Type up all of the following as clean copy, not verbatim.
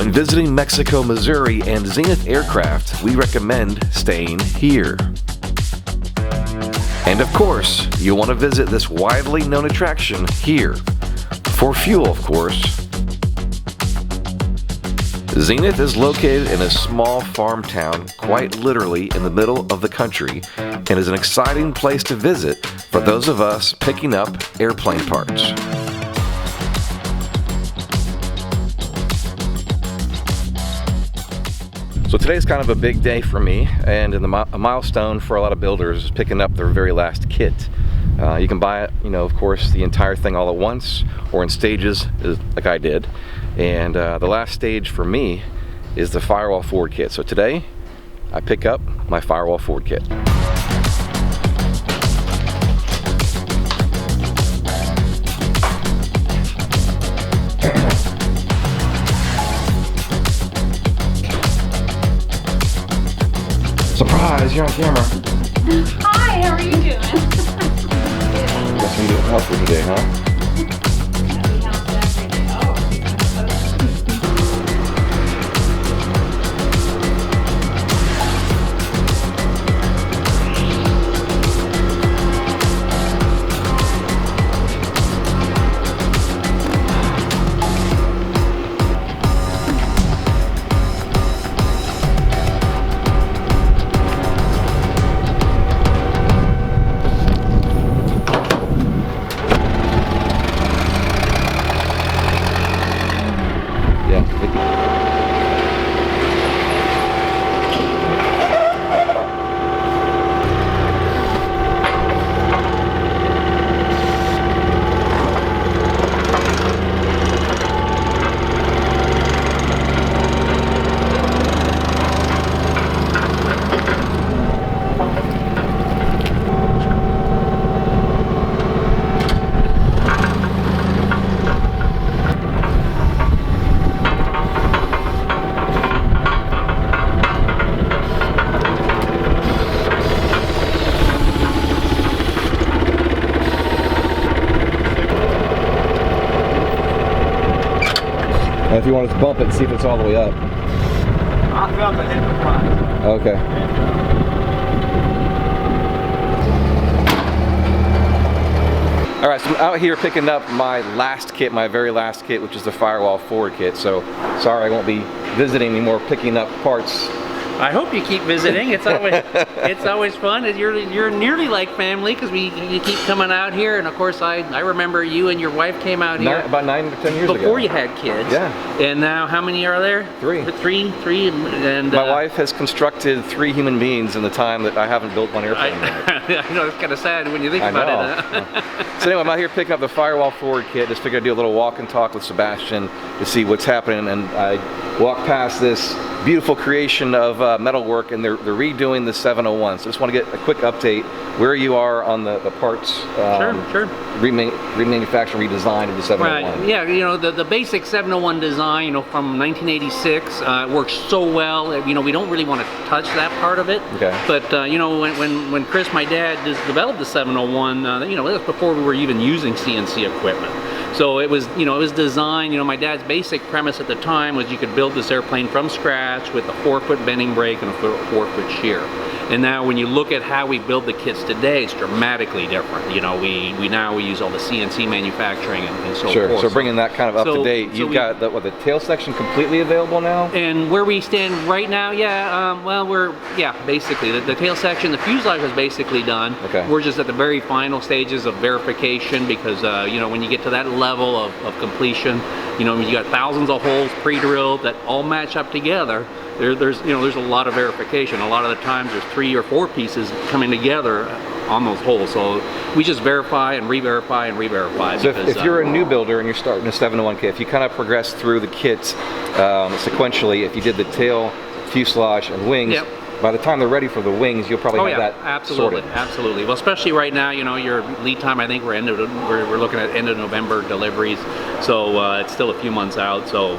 When visiting Mexico, Missouri, and Zenith Aircraft, we recommend staying here. And of course, you'll want to visit this widely known attraction here. For fuel, of course. Zenith is located in a small farm town, quite literally in the middle of the country, and is an exciting place to visit for those of us picking up airplane parts. So today's kind of a big day for me, and a milestone for a lot of builders is picking up their very last kit. You can buy it, of course, the entire thing all at once, or in stages, like I did. And the last stage for me is the firewall forward kit. So today, I pick up my firewall forward kit. Surprise, you're on camera. Hi, how are you doing? Guess we didn't help her today, huh? If you want to bump it and see if it's all the way up. I'll bump it in the front. Okay. All right, so I'm out here picking up my last kit, my very last kit, which is the firewall forward kit. So sorry I won't be visiting anymore, picking up parts. I hope you keep visiting. It's always fun. You're nearly like family because you keep coming out here. And of course, I remember you and your wife came out here about 9 to 10 years ago. Before you had kids. Yeah. And now, how many are there? Three. Three. And my wife has constructed 3 human beings in the time that I haven't built one airplane yet. I know, it's kind of sad when you think about it. So anyway, I'm out here picking up the firewall forward kit. Just figured I'd do a little walk and talk with Sebastien to see what's happening. And I walked past this beautiful creation of metalwork, and they're redoing the 701. So just want to get a quick update where you are on the parts. Sure. Remanufacturing, redesign of the 701. Right. Yeah. The basic 701 design, from 1986, works so well. We don't really want to touch that part of it. Okay. But when Chris, my dad, developed the 701, that was before we were even using CNC equipment. So it was designed, my dad's basic premise at the time was you could build this airplane from scratch with a 4-foot bending brake and a 4-foot shear. And now when you look at how we build the kits today, it's dramatically different. We use all the CNC manufacturing and so forth. So bringing that kind of up to date, you've got the tail section completely available now? And where we stand right now, basically the tail section, the fuselage is basically done. Okay. We're just at the very final stages of verification because when you get to that level of completion, you got thousands of holes pre-drilled that all match up together. There's a lot of verification. A lot of the times there's 3 or 4 pieces coming together on those holes. So we just verify and re-verify and re-verify. So if you're a new builder and you're starting a 701 kit, if you kind of progress through the kits sequentially, if you did the tail, fuselage, and wings, yep. by the time they're ready for the wings, you'll probably have that absolutely, sorted. absolutely. Well, especially right now, you know, your lead time, I think we're looking at end of November deliveries, so it's still a few months out. So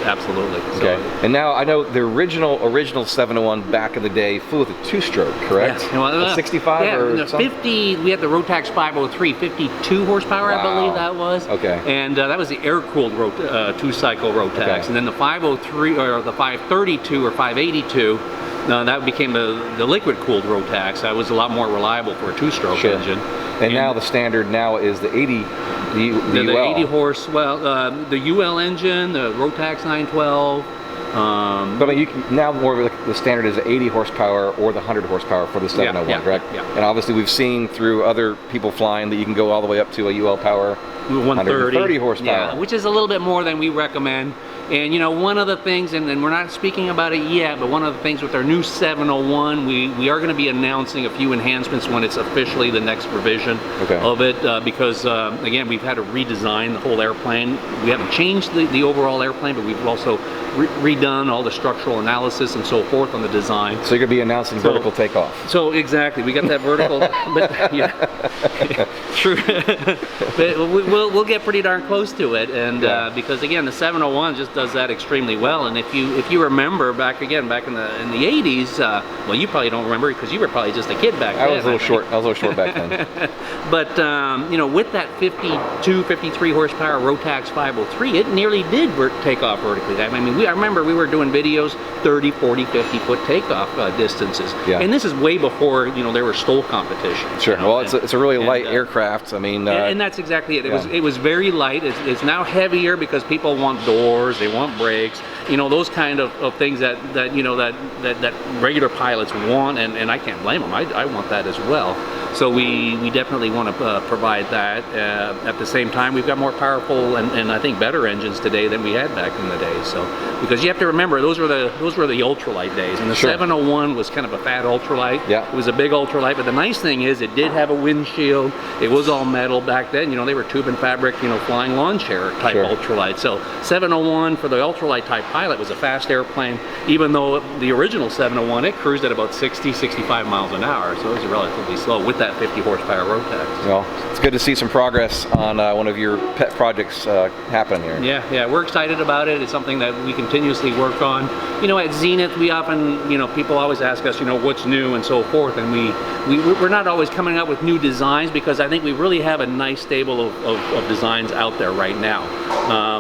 absolutely. Okay. And now I know the original 701 back in the day flew with a two-stroke, correct? Yeah. Well, 65 or something? 50. We had the Rotax 503, 52 horsepower, I believe that was. Okay. And that was the air-cooled two-cycle Rotax. Okay. And then the 503 or the 532 or 582. That became the liquid-cooled Rotax. That was a lot more reliable for a two-stroke engine. And now the standard now is the 80, the UL. 80 horse, the UL engine, the Rotax 912. But I mean, you can, now more of the standard is the 80 horsepower or the 100 horsepower for the 701, correct? Yeah. And obviously we've seen through other people flying that you can go all the way up to a UL power 130 horsepower. Yeah, which is a little bit more than we recommend. And you know, one of the things, and we're not speaking about it yet, but one of the things with our new 701, we are going to be announcing a few enhancements when it's officially the next revision of it, because again, we've had to redesign the whole airplane. We haven't changed the overall airplane, but we've also redone all the structural analysis and so forth on the design. So you're going to be announcing vertical takeoff. So exactly, we got that vertical, but yeah, true. But we'll get pretty darn close to it, and because again, the 701 just does that extremely well. And if you remember back in the 80s, well, you probably don't remember because you were probably just a kid back then. I was a little short back then. But you know, with that 52, 53 horsepower Rotax 503, it nearly did take off vertically. I mean, I remember we were doing videos 30, 40, 50 foot takeoff distances. Yeah. And this is way before, you know, there were STOL competitions. Sure. You know? Well, it's a really light aircraft. I mean, and that's exactly it. It was very light. It's now heavier because people want doors, they want brakes, you know, those kind of things that you know that regular pilots want, and I can't blame them. I want that as well. So we definitely want to provide that. At the same time, we've got more powerful and I think better engines today than we had back in the day. So because you have to remember, those were the ultralight days, and the 701 was kind of a fat ultralight. Yeah. It was a big ultralight, but the nice thing is it did have a windshield. It was all metal back then. You know, they were tube and fabric, you know, flying lawn chair type ultralight. So 701 for the ultralight type pilot was a fast airplane, even though the original 701, it cruised at about 60, 65 miles an hour. So it was relatively slow with that 50 horsepower Rotax. Well, it's good to see some progress on one of your pet projects happen here. Yeah, we're excited about it. It's something that we continuously work on. You know, at Zenith, we often, you know, people always ask us, you know, what's new and so forth, and we're not always coming up with new designs because I think we really have a nice stable of designs out there right now.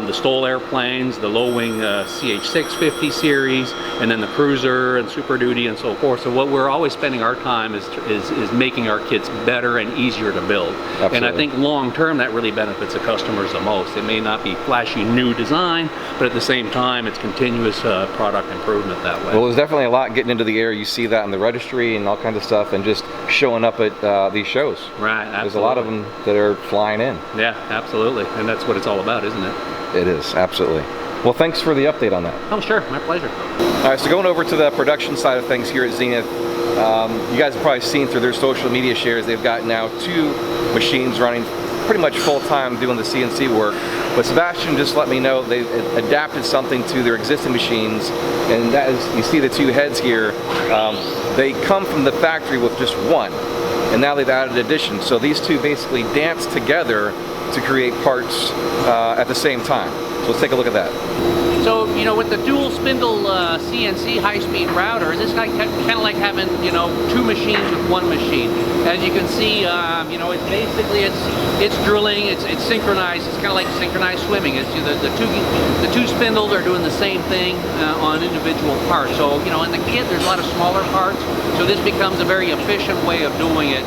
The STOL airplanes, the low-wing CH650 series, and then the cruiser and Super Duty and so forth. So what we're always spending our time is making our kits better and easier to build. Absolutely. And I think long-term that really benefits the customers the most. It may not be flashy new design, but at the same time it's continuous product improvement that way. Well, there's definitely a lot getting into the air. You see that in the registry and all kinds of stuff, and just showing up at these shows. Right, absolutely. There's a lot of them that are flying in. Yeah, absolutely. And that's what it's all about, isn't it? It is, absolutely. Well, thanks for the update on that. Oh, sure, my pleasure. All right, so going over to the production side of things here at Zenith, you guys have probably seen through their social media shares, they've got now 2 machines running pretty much full-time doing the CNC work. But Sebastien just let me know they've adapted something to their existing machines, and that is, you see the 2 heads here, they come from the factory with just 1, and now they've added additions. So these 2 basically dance together to create parts at the same time. So let's take a look at that. So, you know, with the dual spindle CNC high-speed routers, it's kind of like having, you know, 2 machines with 1 machine. As you can see, you know, it's basically it's drilling, it's synchronized. It's kind of like synchronized swimming. It's the two spindles are doing the same thing on individual parts. So, you know, in the kit there's a lot of smaller parts, so this becomes a very efficient way of doing it.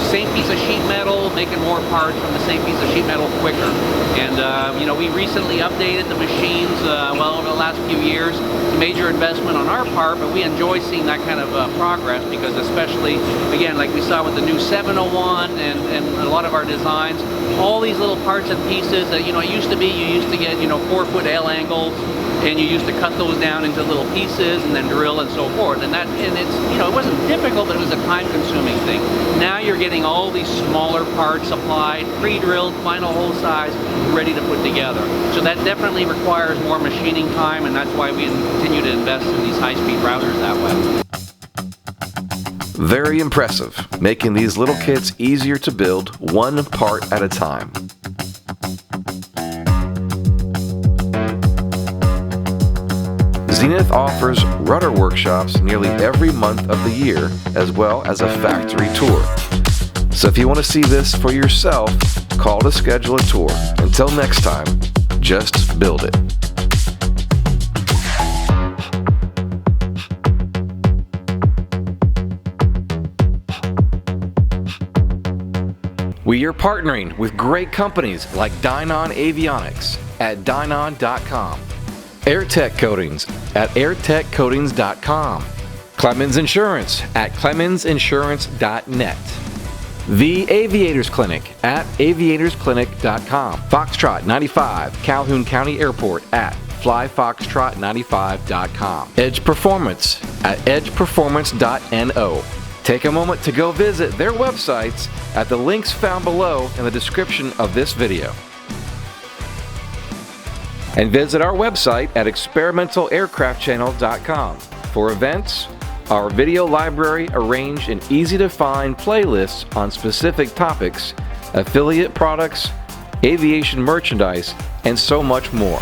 Same piece of sheet metal, making more parts from the same piece of sheet metal quicker. And you know, we recently updated the machines well over the last few years. It's a major investment on our part, but we enjoy seeing that kind of progress because, especially again, like we saw with the new 701 and a lot of our designs, all these little parts and pieces that, you know, it used to be you used to get, you know, 4-foot L angles, and you used to cut those down into little pieces and then drill and so forth. And it's, you know, it wasn't difficult, but it was a time-consuming thing. Now you're getting all these smaller parts supplied, pre-drilled, final hole size, ready to put together. So that definitely requires more machining time, and that's why we continue to invest in these high-speed routers that way. Very impressive, making these little kits easier to build one part at a time. Zenith offers rudder workshops nearly every month of the year, as well as a factory tour. So if you want to see this for yourself, call to schedule a tour. Until next time, just build it. We are partnering with great companies like Dynon Avionics at Dynon.com, Airtech Coatings at AirTechCoatings.com, Clemens Insurance at ClemensInsurance.net, The Aviators Clinic at AviatorsClinic.com, Foxtrot 95, Calhoun County Airport at FlyFoxtrot95.com, Edge Performance at EdgePerformance.no. Take a moment to go visit their websites at the links found below in the description of this video. And visit our website at ExperimentalAircraftChannel.com for events, our video library arranged in easy-to-find playlists on specific topics, affiliate products, aviation merchandise, and so much more.